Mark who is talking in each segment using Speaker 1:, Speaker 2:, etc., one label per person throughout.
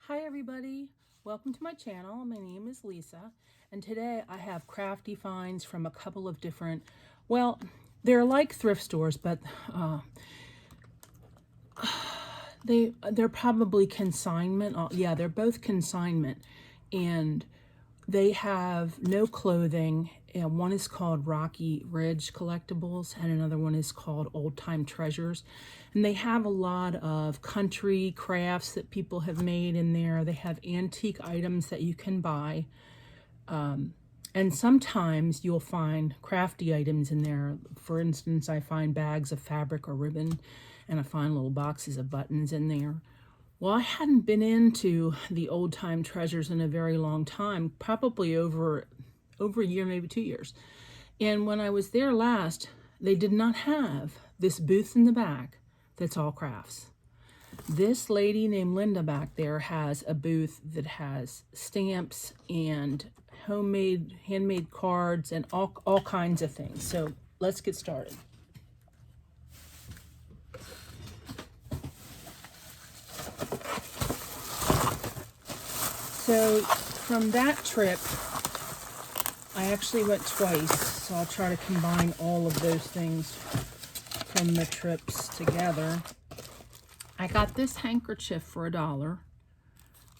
Speaker 1: Hi everybody, welcome to my channel. My name is Lisa, and today I have crafty finds from a couple of different, well, they're like thrift stores, but they're probably consignment. Yeah, they're both consignment, and they have no clothing. One is called Rocky Ridge Collectibles, and another one is called Old Time Treasures. And they have a lot of country crafts that people have made in there. They have antique items that you can buy. And sometimes you'll find crafty items in there. For instance, I find bags of fabric or ribbon, and I find little boxes of buttons in there. Well, I hadn't been into the Old Time Treasures in a very long time, probably over a year, maybe 2 years. And when I was there last, they did not have this booth in the back that's all crafts. This lady named Linda back there has a booth that has stamps and handmade cards and all kinds of things. So let's get started. So from that trip, I actually went twice, so I'll try to combine all of those things from the trips together. I got this handkerchief for $1.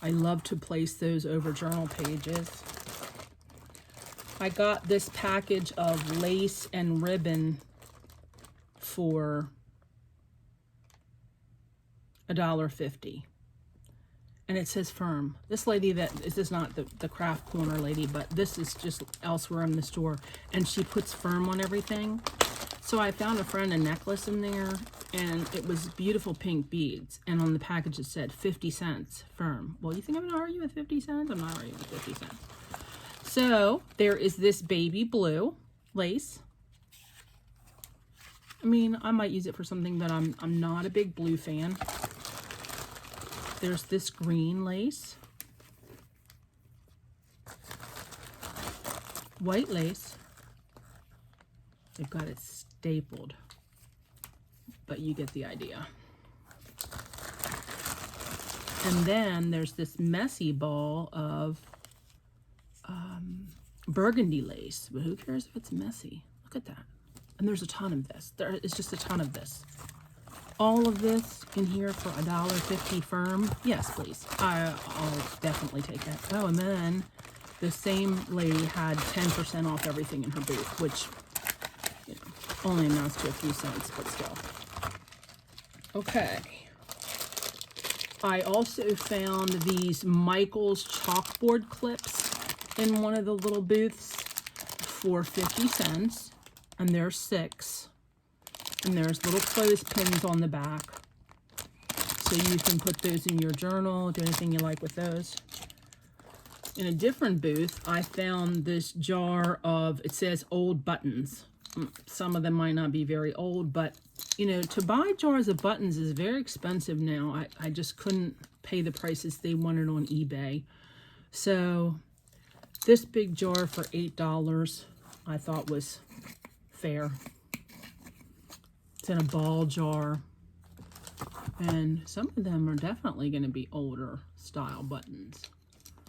Speaker 1: I love to place those over journal pages. I got this package of lace and ribbon for $1.50. And it says firm. This lady, this is not the craft corner lady, but this is just elsewhere in the store, and she puts firm on everything. So I found a friend a necklace in there, and it was beautiful pink beads, and on the package it said 50 cents firm. Well, you think I'm gonna argue with 50 cents? I'm not arguing with 50 cents. So there is this baby blue lace. I mean, I might use it for something, but I'm not a big blue fan. There's this green lace, white lace. They've got it stapled, but you get the idea. And then there's this messy ball of burgundy lace, but who cares if it's messy? Look at that. And there's a ton of this. There is just a ton of this. All of this in here for $1.50 firm. Yes, please. I'll definitely take that. Oh, and then the same lady had 10% off everything in her booth, which, you know, only amounts to a few cents, but still. Okay. I also found these Michaels chalkboard clips in one of the little booths for 50 cents, and there's 6. And there's little clothespins on the back, so you can put those in your journal, do anything you like with those. In a different booth, I found this jar of, it says old buttons. Some of them might not be very old, but, you know, to buy jars of buttons is very expensive now. I just couldn't pay the prices they wanted on eBay. So this big jar for $8 I thought was fair. It's in a ball jar, and some of them are definitely going to be older style buttons.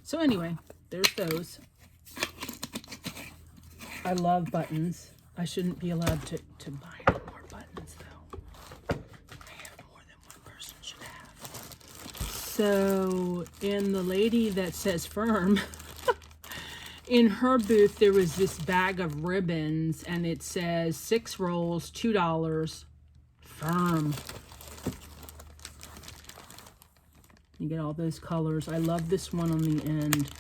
Speaker 1: So anyway, there's those. I love buttons. I shouldn't be allowed to buy any more buttons, though. I have more than one person should have. So in the lady that says firm, in her booth, there was this bag of ribbons, and it says 6 rolls, $2, firm. You get all those colors. I love this one on the end.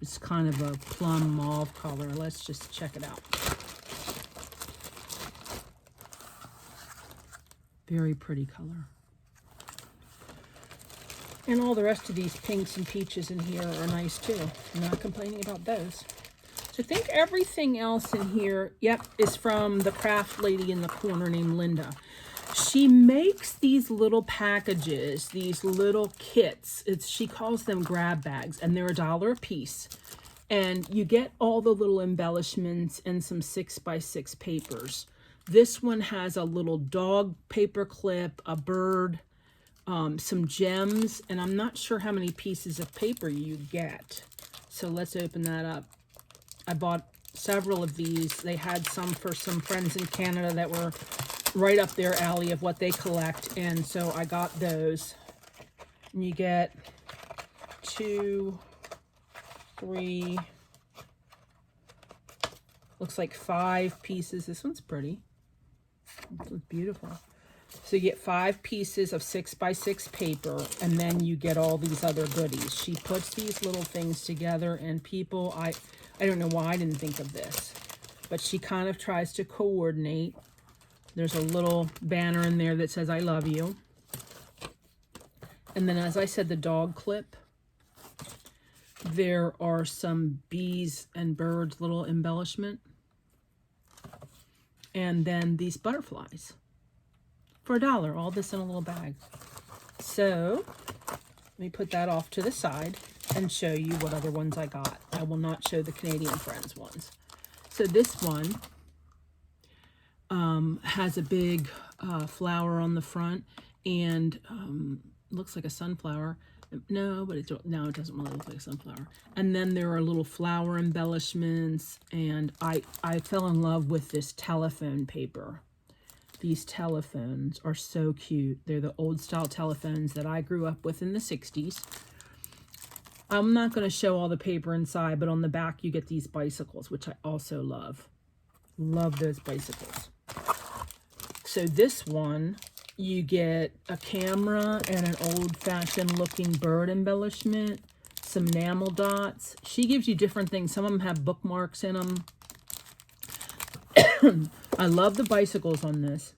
Speaker 1: It's kind of a plum mauve color. Let's just check it out. Very pretty color. And all the rest of these pinks and peaches in here are nice too. I'm not complaining about those. So I think everything else in here, yep, is from the craft lady in the corner named Linda. She makes these little packages, these little kits. She calls them grab bags, and they're $1 a piece. And you get all the little embellishments and some 6x6 papers. This one has a little dog paper clip, a bird, some gems, and I'm not sure how many pieces of paper you get. So let's open that up. I bought several of these. They had some for some friends in Canada that were right up their alley of what they collect, and so I got those. And you get 2, 3, looks like 5 pieces. This one's pretty. This one's beautiful. So you get 5 pieces of 6x6 paper, and then you get all these other goodies. She puts these little things together, and people, I don't know why I didn't think of this, but she kind of tries to coordinate. There's a little banner in there that says, I love you. And then, as I said, the dog clip. There are some bees and birds, little embellishment. And then these butterflies for $1. All this in a little bag. So, let me put that off to the side and show you what other ones I got. I will not show the Canadian Friends ones. So this one has a big flower on the front, and looks like a sunflower. No, but it doesn't really look like a sunflower. And then there are little flower embellishments, and I fell in love with this telephone paper. These telephones are so cute. They're the old style telephones that I grew up with in the 60s. I'm not going to show all the paper inside, but on the back you get these bicycles, which I also love. Love those bicycles. So this one, you get a camera and an old-fashioned looking bird embellishment, some enamel dots. She gives you different things. Some of them have bookmarks in them. I love the bicycles on this.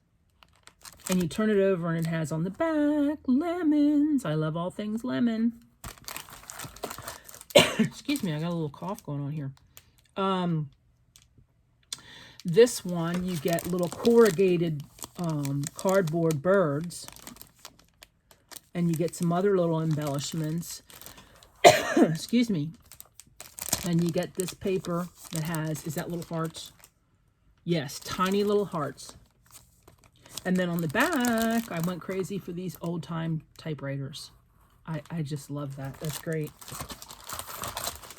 Speaker 1: And you turn it over and it has on the back lemons. I love all things lemon. Excuse me, I got a little cough going on here. This one, you get little corrugated cardboard birds, and you get some other little embellishments. Excuse me. And you get this paper that has, is that little hearts? Yes, tiny little hearts. And then on the back, I went crazy for these old-time typewriters. I just love that. That's great.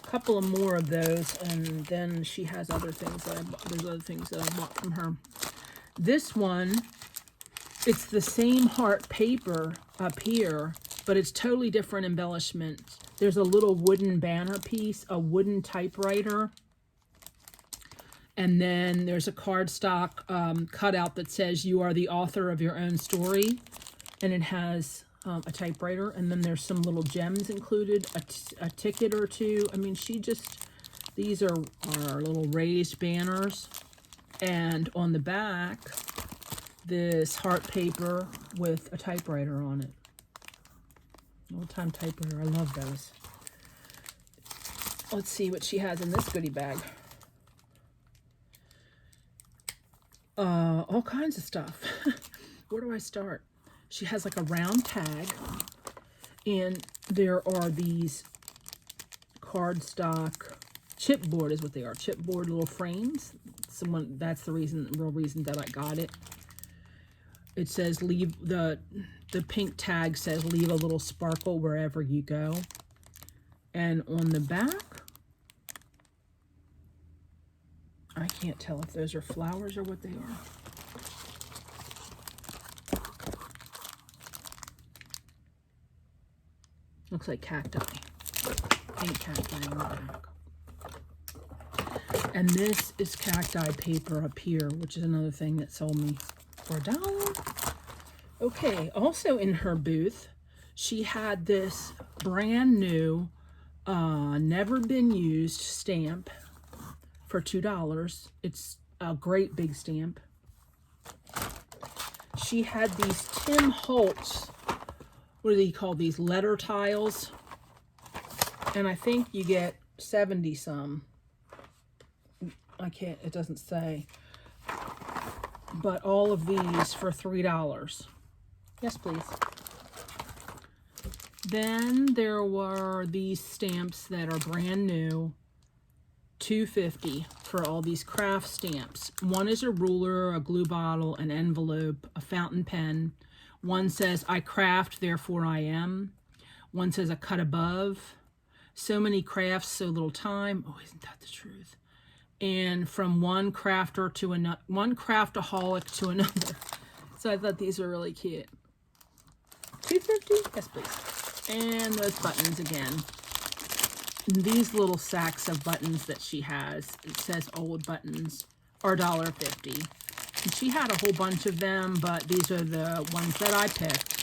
Speaker 1: A couple of more of those, and then she has other things that I bought. There's other things that I bought from her. This one, it's the same heart paper up here, but it's totally different embellishment. There's a little wooden banner piece, a wooden typewriter, and then there's a cardstock cutout that says you are the author of your own story, and it has a typewriter, and then there's some little gems included, a ticket or two. I mean, these are little raised banners, and on the back, this heart paper with a typewriter on it. Old-time typewriter, I love those. Let's see what she has in this goodie bag. All kinds of stuff. Where do I start? She has like a round tag, and there are these cardstock chipboard is what they are. Chipboard little frames. That's the real reason that I got it. It says leave the pink tag says leave a little sparkle wherever you go. And on the back, I can't tell if those are flowers or what they are. Looks like cacti. Pink cacti on the back. And this is cacti paper up here, which is another thing that sold me for $1. Okay, also in her booth, she had this brand new, never been used stamp for $2. It's a great big stamp. She had these Tim Holtz, what do they call these, letter tiles? And I think you get 70 some. It doesn't say. But all of these for $3. Yes, please. Then there were these stamps that are brand new, $2.50 for all these craft stamps. One is a ruler, a glue bottle, an envelope, a fountain pen, One says, I craft, therefore I am. One says, a cut above. So many crafts, so little time. Oh, isn't that the truth? And from one crafter to another, one craftaholic to another. So I thought these were really cute. $2.50? Yes, please. And those buttons again. These little sacks of buttons that she has, it says old buttons, are $1.50. And she had a whole bunch of them, but these are the ones that I picked.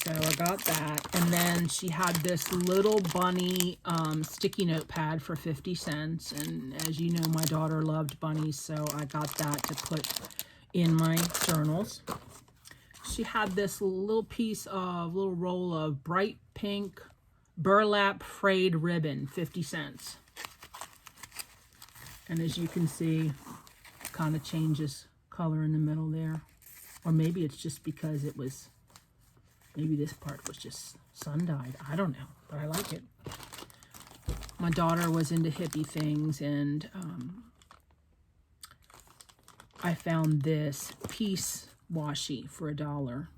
Speaker 1: So I got that. And then she had this little bunny sticky note pad for 50 cents. And as you know, my daughter loved bunnies, so I got that to put in my journals. She had this little roll of bright pink burlap frayed ribbon, 50 cents. And as you can see, kind of changes color in the middle there. Or maybe it's just because it was, maybe this part was just sun-dyed. I don't know, but I like it. My daughter was into hippie things, and I found this piece washi for $1.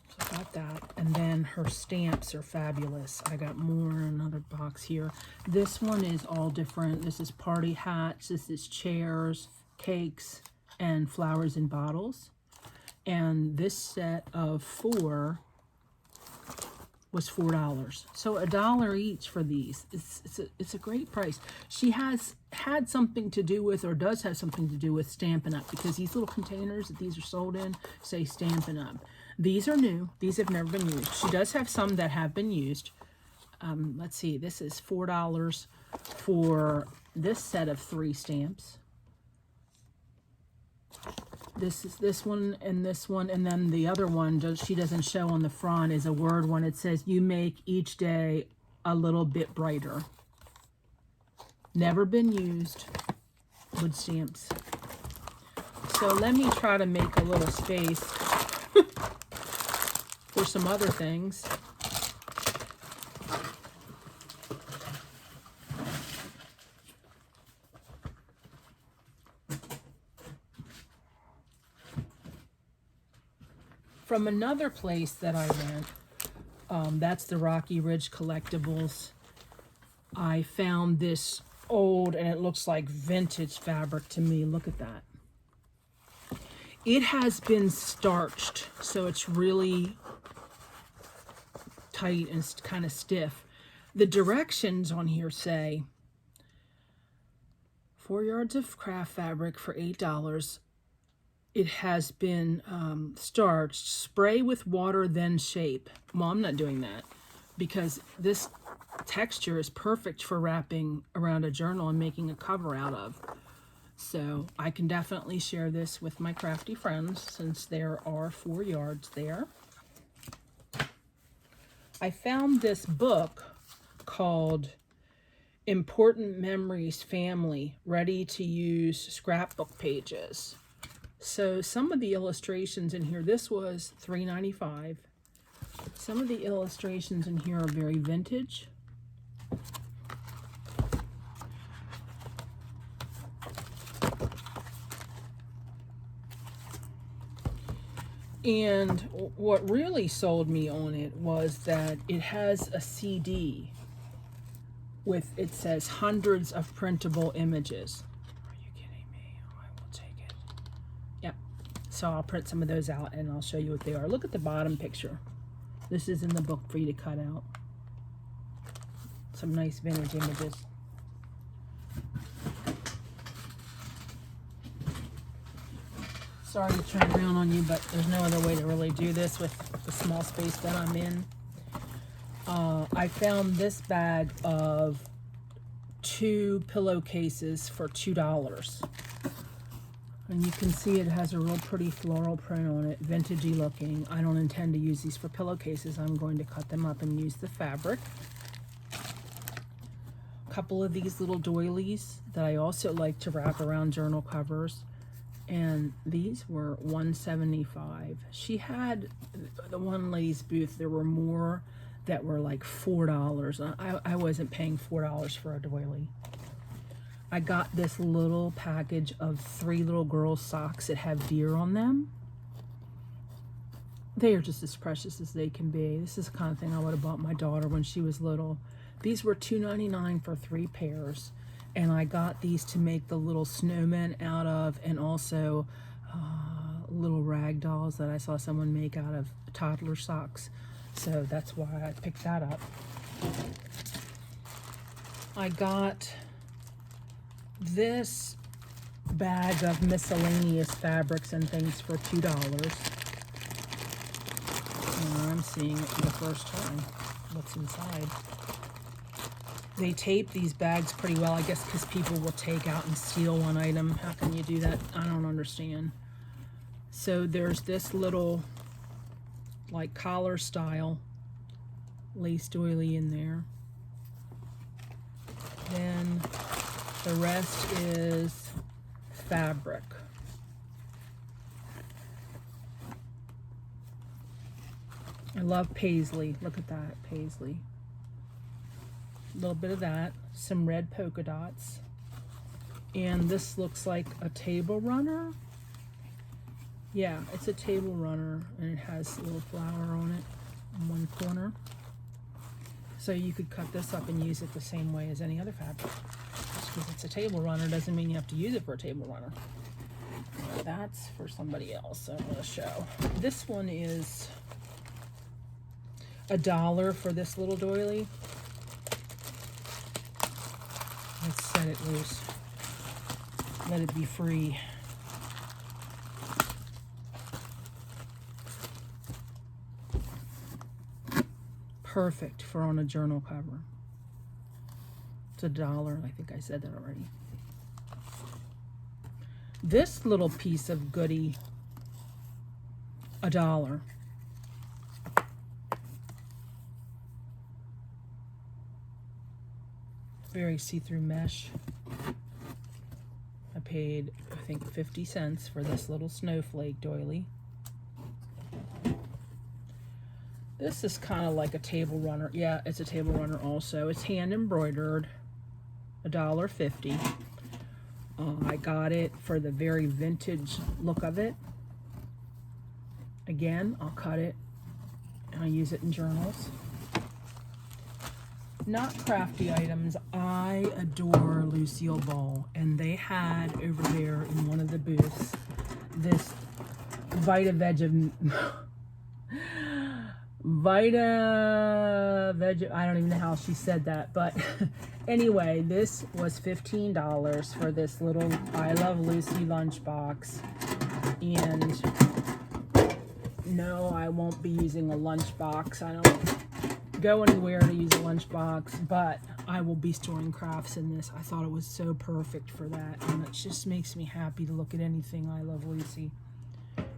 Speaker 1: So I got that. And then her stamps are fabulous. I got more in another box here. This one is all different. This is party hats. This is chairs, cakes, and flowers in bottles. And this set of 4 was $4. So $1 each for these. It's a great price. She has had something to do with, or does have something to do with, Stampin' Up, because these little containers that these are sold in say Stampin' Up. These are new. These have never been used. She does have some that have been used. Let's see. This is $4 for this set of 3 stamps. This is this one, and then the other one she doesn't show on the front is a word one. It says, you make each day a little bit brighter. Never been used. Wood stamps. So let me try to make a little space for some other things. From another place that I went, that's the Rocky Ridge Collectibles, I found this old, and it looks like vintage fabric to me. Look at that. It has been starched, so it's really tight and kind of stiff. The directions on here say 4 yards of craft fabric for $8. It has been starched. Spray with water, then shape. Well, I'm not doing that because this texture is perfect for wrapping around a journal and making a cover out of. So I can definitely share this with my crafty friends since there are 4 yards there. I found this book called Important Memories Family, Ready to Use Scrapbook Pages. So some of the illustrations in here, this was $3.95. Some of the illustrations in here are very vintage. And what really sold me on it was that it has a CD with, it says, hundreds of printable images. So I'll print some of those out and I'll show you what they are. Look at the bottom picture. This is in the book for you to cut out. Some nice vintage images. Sorry to turn around on you, but there's no other way to really do this with the small space that I'm in. I found this bag of 2 pillowcases for $2. And you can see it has a real pretty floral print on it, vintagey looking. I don't intend to use these for pillowcases. I'm going to cut them up and use the fabric. A couple of these little doilies that I also like to wrap around journal covers. And these were $1.75. She had, the one lady's booth, there were more that were like $4. I wasn't paying $4 for a doily. I got this little package of 3 little girls' socks that have deer on them. They are just as precious as they can be. This is the kind of thing I would have bought my daughter when she was little. These were $2.99 for 3 pairs. And I got these to make the little snowmen out of, and also little rag dolls that I saw someone make out of toddler socks. So that's why I picked that up. I got this bag of miscellaneous fabrics and things for $2. And I'm seeing it for the first time. What's inside? They tape these bags pretty well, I guess, because people will take out and steal one item. How can you do that? I don't understand. So there's this little, like, collar style lace doily in there. Then the rest is fabric. I love paisley. Look at that, paisley. A little bit of that, some red polka dots, and this looks like a table runner. Yeah, it's a table runner, and it has a little flower on it in one corner. So you could cut this up and use it the same way as any other fabric. Just because it's a table runner doesn't mean you have to use it for a table runner. That's for somebody else. I'm going to show. This one is $1 for this little doily. Let's set it loose. Let it be free. Perfect for on a journal cover. It's $1. I think I said that already. This little piece of goodie, $1. Very see-through mesh. I paid, I think, 50 cents for this little snowflake doily. This is kind of like a table runner. Yeah, it's a table runner also. It's hand embroidered, $1.50. I got it for the very vintage look of it. Again, I'll cut it and I use it in journals. Not crafty items. I adore Lucille Ball, and they had over there in one of the booths this Vita Veg, I don't even know how she said that, but anyway, this was $15 for this little I Love Lucy lunchbox. And no, I won't be using a lunchbox. I don't go anywhere to use a lunchbox, but I will be storing crafts in this. I thought it was so perfect for that, and it just makes me happy to look at anything I Love Lucy.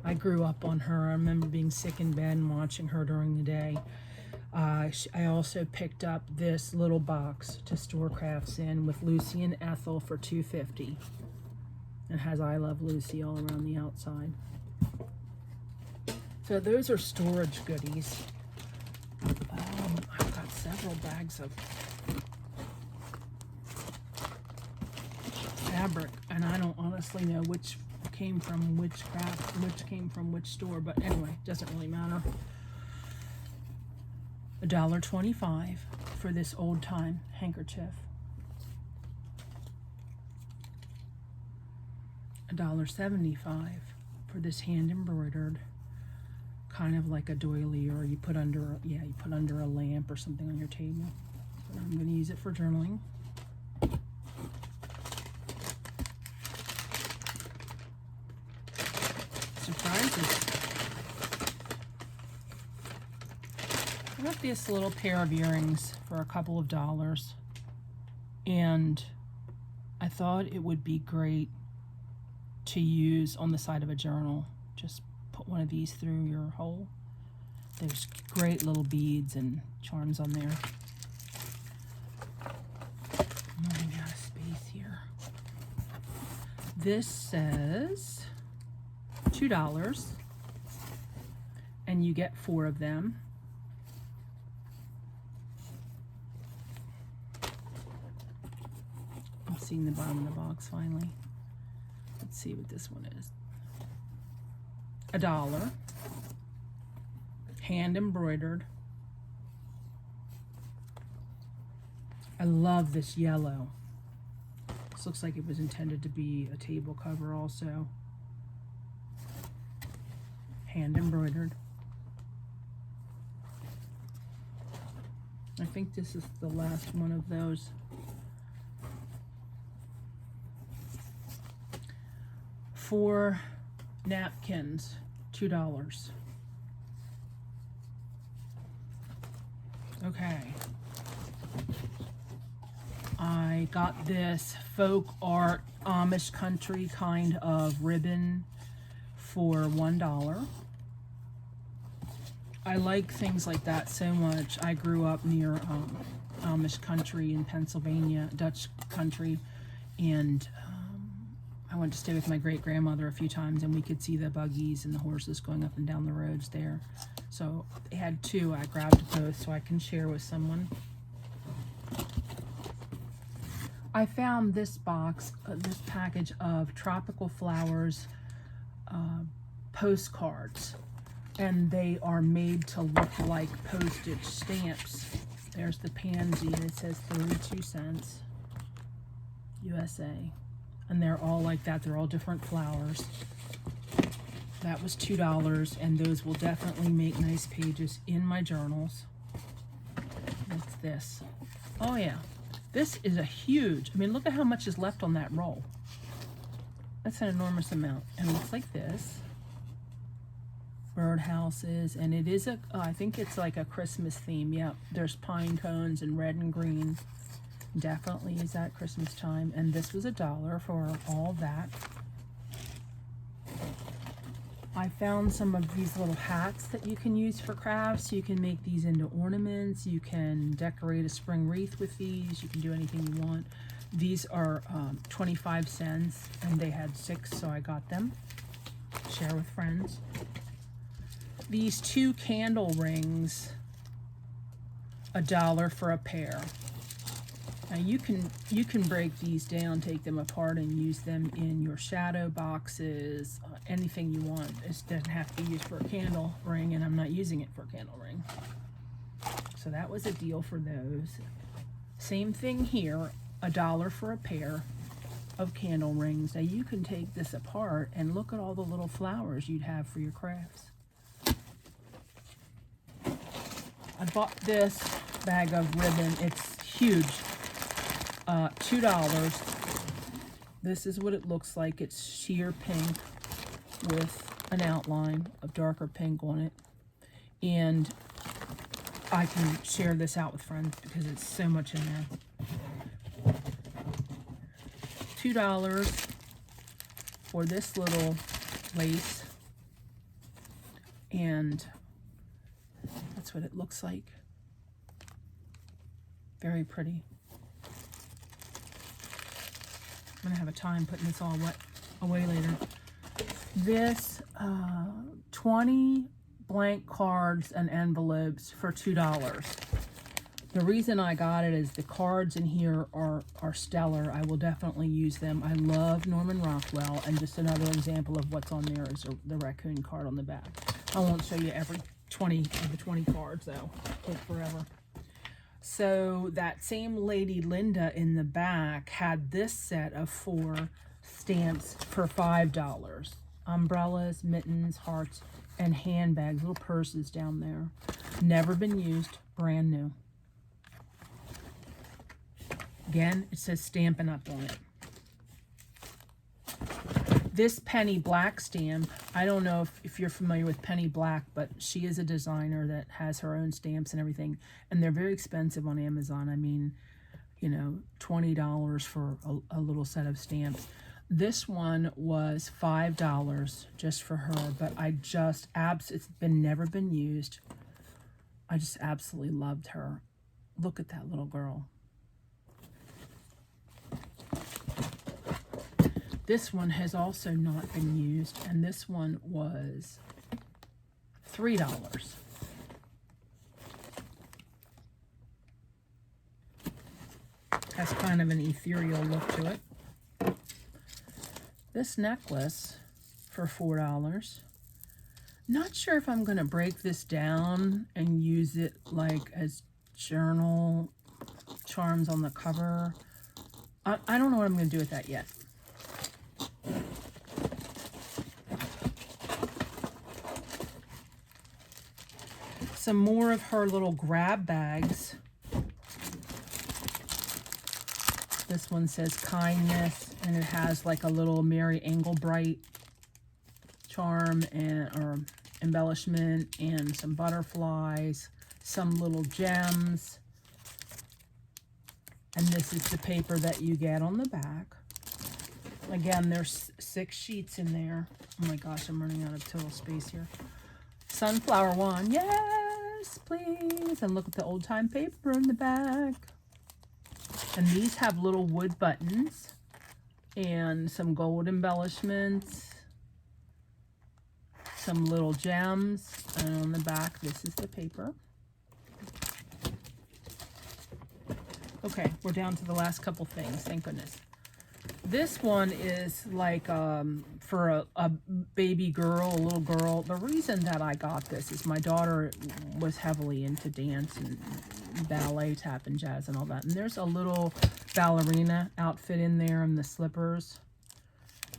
Speaker 1: I grew up on her. I remember being sick in bed and watching her during the day. I also picked up this little box to store crafts in with Lucy and Ethel for $2.50. It has I Love Lucy all around the outside. So those are storage goodies. I've got several bags of fabric, and I don't honestly know which came from which craft, which came from which store, but anyway, doesn't really matter. $1.25 for this old time handkerchief. $1.75 for this hand embroidered, kind of like a doily, or you put under, yeah, you put under a lamp or something on your table. But I'm going to use it for journaling. Surprises. I got this little pair of earrings for a couple of dollars, and I thought it would be great to use on the side of a journal. Just put one of these through your hole. There's great little beads and charms on there. I'm running out of space here. This says $2, and you get 4 of them. I'm seeing the bottom of the box finally. Let's see what this one is. $1. hand embroidered. I love this yellow. This looks like it was intended to be a table cover also. Hand embroidered. I think this is the last one of those. For napkins, $2. Okay. I got this folk art Amish country kind of ribbon for $1. I like things like that so much. I grew up near Amish country in Pennsylvania, Dutch country, and I went to stay with my great-grandmother a few times, and we could see the buggies and the horses going up and down the roads there. So they had two. I grabbed both so I can share with someone. I found this box, this package of tropical flowers postcards, and they are made to look like postage stamps. There's the pansy, and it says 32 cents, USA. And they're all like that. They're all different flowers. That was $2, and those will definitely make nice pages in my journals. What's this? Oh yeah, this is a huge, I mean, look at how much is left on that roll. That's an enormous amount, and it looks like this. Birdhouses, and it is I think it's like a Christmas theme. Yep, there's pine cones and red and green. Definitely is at Christmas time, and this was $1 for all that. I found some of these little hats that you can use for crafts. You can make these into ornaments. You can decorate a spring wreath with these. You can do anything you want. These are 25 cents, and they had 6, so I got them. Share with friends. These 2 candle rings, $1 for a pair. Now you can break these down, take them apart, and use them in your shadow boxes, anything you want. It doesn't have to be used for a candle ring, and I'm not using it for a candle ring. So that was a deal for those. Same thing here, $1 for a pair of candle rings. Now you can take this apart and look at all the little flowers you'd have for your crafts. I bought this bag of ribbon. It's huge. $2. This is what it looks like. It's sheer pink with an outline of darker pink on it. And I can share this out with friends because it's so much in there. $2 for this little lace. And that's what it looks like. Very pretty. I'm going to have a time putting this all away later. This 20 blank cards and envelopes for $2. The reason I got it is the cards in here are stellar. I will definitely use them. I love Norman Rockwell, and just another example of what's on there is the raccoon card on the back. I won't show you every 20 of the 20 cards though. Take forever. So that same lady Linda in the back had this set of 4 stamps for $5. Umbrellas, mittens, hearts, and handbags, little purses down there. Never been used, brand new. Again, it says Stampin' Up on it. This Penny Black stamp, I don't know if you're familiar with Penny Black, but she is a designer that has her own stamps and everything, and they're very expensive on Amazon. I mean, you know, $20 for a little set of stamps. This one was $5 just for her, but it's never been used. I just absolutely loved her. Look at that little girl. This one has also not been used, and this one was $3. Has kind of an ethereal look to it. This necklace for $4. Not sure if I'm going to break this down and use it like as journal charms on the cover. I don't know what I'm going to do with that yet. Some more of her little grab bags. This one says kindness, and it has like a little Mary Englebright charm and or embellishment, and some butterflies, some little gems. And this is the paper that you get on the back. Again, there's 6 sheets in there. Oh my gosh, I'm running out of total space here. Sunflower one, yes, please. And look at the old time paper in the back. And these have little wood buttons and some gold embellishments, some little gems, and on the back, this is the paper. Okay, we're down to the last couple things, thank goodness. This one is like for a baby girl, a little girl. The reason that I got this is my daughter was heavily into dance and ballet, tap and jazz and all that. And there's a little ballerina outfit in there and the slippers.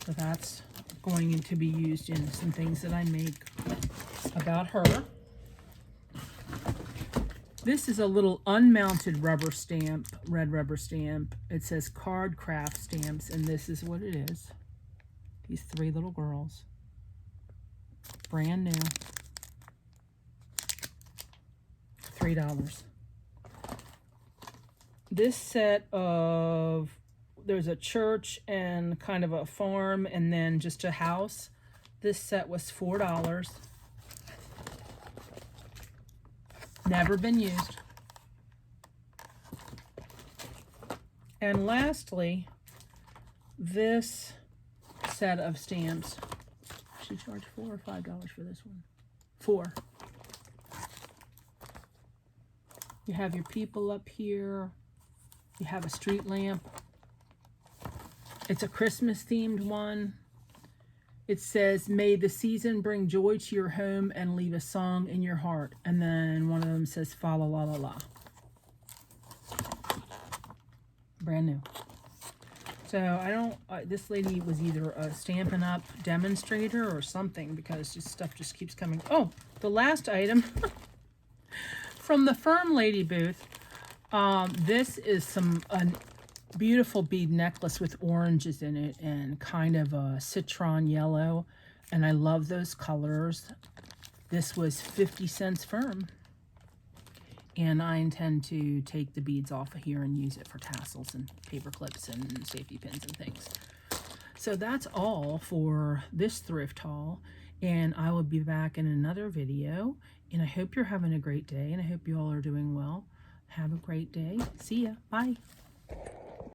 Speaker 1: So that's going to be used in some things that I make about her. This is a little unmounted rubber stamp, red rubber stamp. It says card craft stamps, and this is what it is. These 3 little girls. Brand new. $3. This set of, there's a church and kind of a farm and then just a house. This set was $4. Never been used. And lastly, this set of stamps. She charged $4 or $5 for this one. $4. You have your people up here. You have a street lamp. It's a Christmas themed one. It says, may the season bring joy to your home and leave a song in your heart. And then one of them says, fa la la la la. Brand new. So I don't, this lady was either a Stampin' Up demonstrator or something, because this stuff just keeps coming. Oh, the last item from the Firm Lady booth. This is a beautiful bead necklace with oranges in it and kind of a citron yellow, and I love those colors. This was 50 cents Firm, and I intend to take the beads off of here and use it for tassels and paper clips and safety pins and things. So that's all for this thrift haul, and I will be back in another video, and I hope you're having a great day, and I hope you all are doing well. Have a great day. See ya. Bye.